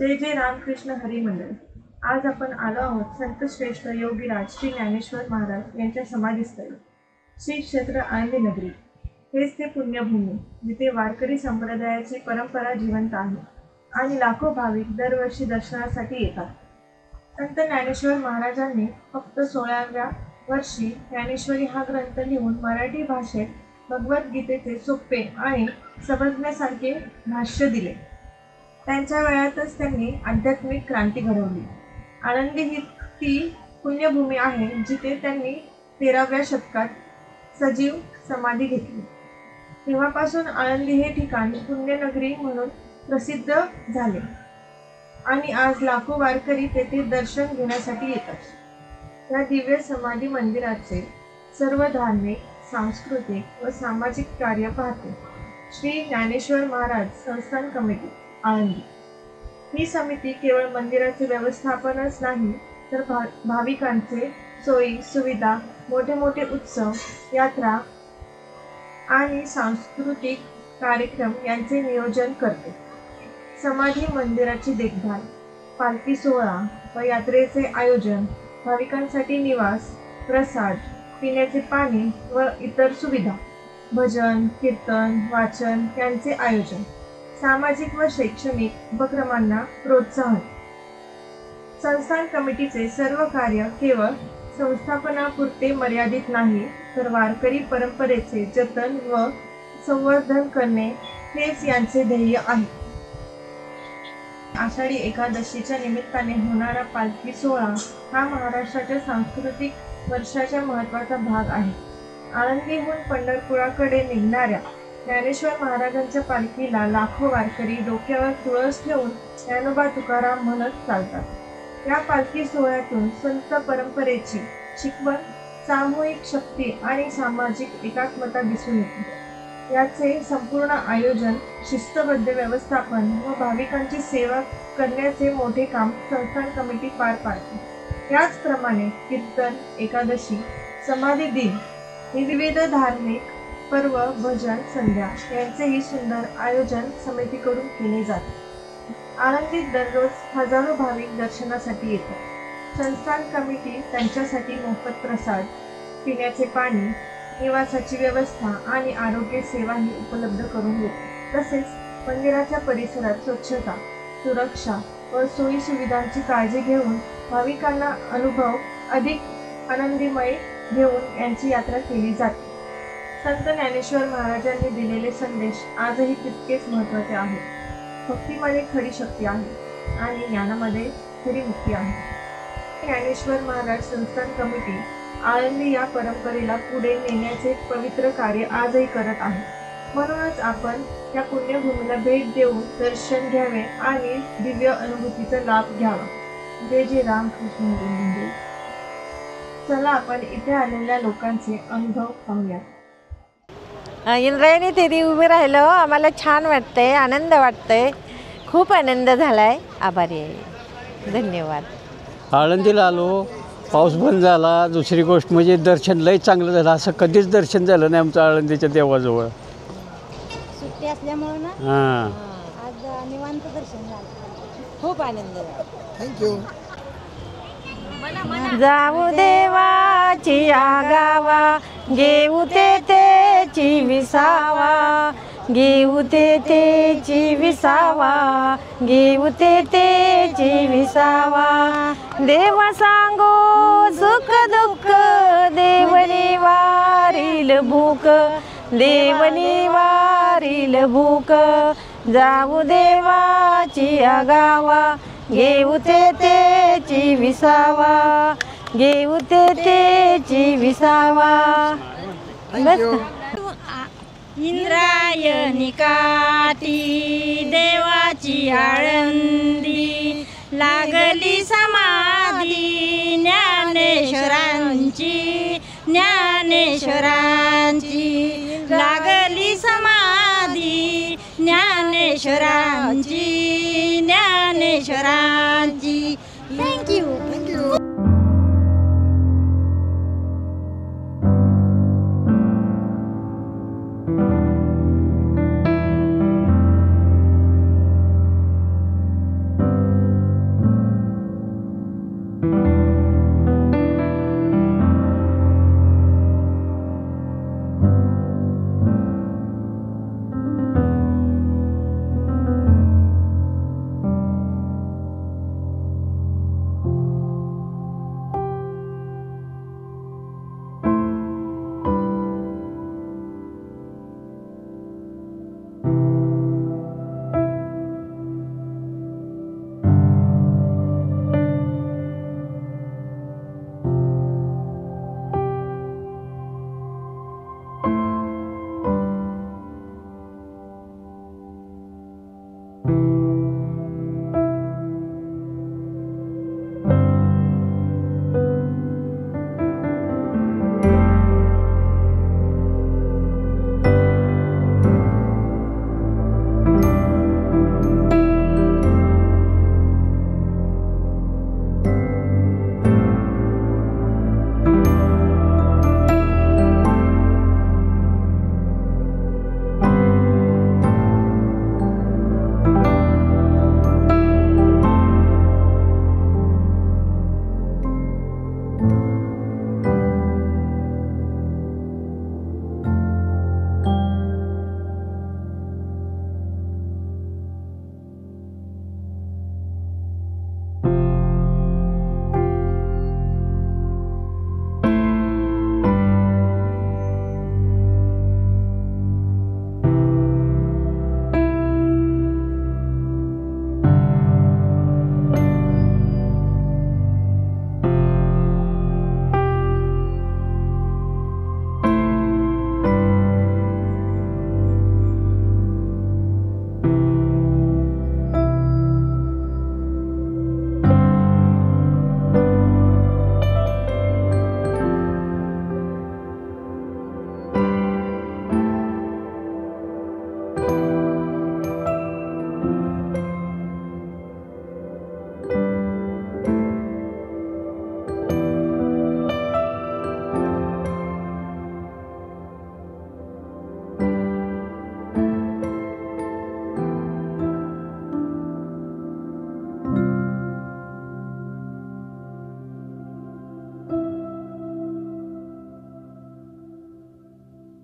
जय जय रामकृष्ण हरी मंडळ। आज आपण आलो आहोत संत श्रेष्ठ योगीराज श्री ज्ञानेश्वर महाराज यांच्या समाधीस्थळी श्री क्षेत्र आळंदी नगरी। हेच ते पुण्यभूमी जिथे वारकरी संप्रदायाची परंपरा जिवंत आहे आणि लाखो भाविक दरवर्षी दर्शनासाठी येतात। संत ज्ञानेश्वर महाराजांनी फक्त 16व्या वर्षी ज्ञानेश्वरी हा ग्रंथ लिहून मराठी भाषेत भगवद्गीतेचे सोपे आणि समजण्यासारखे भाष्य दिले। त्यांच्या वयातच त्यांनी आध्यात्मिक क्रांती घडवली। आळंदी ही ती पुण्यभूमी आहे जिथे त्यांनी 13व्या शतकात सजीव समाधी घेतली। तेव्हापासून आळंदी हे ठिकाण पुण्यनगरी म्हणून प्रसिद्ध झाले आणि आज लाखो वारकरी तेथे दर्शन घेण्यासाठी येतात। या दिव्य समाधी मंदिराचे सर्व धार्मिक, सांस्कृतिक व सामाजिक कार्य पाहते श्री ज्ञानेश्वर महाराज संस्थान कमिटी आळंदी। ही समिती केवळ मंदिराचे व्यवस्थापनच नाही तर भाविकांचे सोयी सुविधा, मोठे मोठे उत्सव, यात्रा आणि सांस्कृतिक कार्यक्रम यांचे नियोजन करते। समाधी मंदिराची देखभाल, पालखी सोहळा व यात्रेचे आयोजन, भाविकांसाठी निवास, प्रसाद, पिण्याचे पाणी व इतर सुविधा, भजन, कीर्तन, वाचन यांचे आयोजन, सामाजिक व शैक्षणिक उपक्रमांना प्रोत्साहन। संस्थान कमिटीचे सर्व कार्य केवळ संस्थापनापुरते मर्यादित नाही तर वारकरी परंपरेचे जतन व संवर्धन करणे हेच यांचे ध्येय आहे। आषाढी एकादशीच्या निमित्ताने होणारा पालखी सोहळा हा महाराष्ट्राच्या सांस्कृतिक वर्षाचा महत्त्वाचा भाग आहे। आळंदीहून पंढरपुराकडे निघणाऱ्या ज्ञानेश्वर महाराजांच्या पालखीला लाखो वारकरी डोक्यावर तुळस ठेवून ज्ञानोबा तुकाराम म्हणत चालतात। या पालखी सोहळ्यातून संत परंपरेची शिकवण, सामूहिक शक्ती आणि सामाजिक एकात्मता दिसून येते। याचे संपूर्ण आयोजन, शिस्तबद्ध व्यवस्थापन व भाविकांची सेवा करण्याचे मोठे काम संस्थान कमिटी पार पाडते। याचप्रमाणे कीर्तन, एकादशी, समाधी दिन ही विविध धार्मिक पर्व, भजन, संध्या यांचेही सुंदर आयोजन समितीकडून केले जाते। आळंदीत दररोज हजारो भाविक दर्शनासाठी येतात। संस्थान कमिटी त्यांच्यासाठी मोफत प्रसाद, पिण्याचे पाणी, निवासाची व्यवस्था आणि आरोग्य सेवाही उपलब्ध करून देते। तसेच मंदिराच्या परिसरात स्वच्छता, सुरक्षा व सोयी सुविधांची काळजी घेऊन भाविकांना अनुभव अधिक आनंदमय घेऊन यांची यात्रा केली जाते। संत ज्ञानेश्वर महाराजांनी दिलेले संदेश आजही तितकेच महत्त्वाचे आहेत। भक्तीमध्ये खरी शक्ती आहे आणि ज्ञानामध्ये खरी मुक्ती आहे। ज्ञानेश्वर महाराज संस्थान कमिटी आळंदी या परंपरेला पुढे नेण्याचे पवित्र कार्य आजही करत आहे। म्हणूनच आपण या पुण्यभूमीला भेट देऊन दर्शन घ्यावे आणि दिव्य अनुभूतीचा लाभ घ्यावा। जय जय रामकृष्ण हरी मंडळ। चला आपण इथे आलेल्या लोकांचे अनुभव पाहूया। इंद्रायणी तिथे उभे राहिलो, आम्हाला छान वाटतंय, आनंद वाटतंय, खूप आनंद झालाय। आभारी आहे, धन्यवाद। आळंदीला आलो, पाऊस बंद झाला। दुसरी गोष्ट म्हणजे दर्शन लय चांगलं झालं। असं कधीच दर्शन झालं नाही आमचं आळंदीच्या देवाजवळ। सुट्टी असल्यामुळं ना हां, आज निवांत दर्शन झालं, खूप आनंद झाला। थँक्यू। जाऊ देवाची या गावा, घेऊ तेची विसावा, घेऊ तेची विसावा, घेऊ तेची विसावा। देवा सांगो सुख दुःख, देवनी वारील भूक, देवनी वारील भूक। जाऊ देवाची या गावा, घेऊ तेची विसावा, घेऊ तेची विसावा। इंद्रायणी काठी देवाची आळंदी, लागली समाधी ज्ञानेश्वरांची, ज्ञानेश्वरांची लागली समाधी ज्ञानेश्वरांची, ज्ञानेश्वरांची। थँक्यू।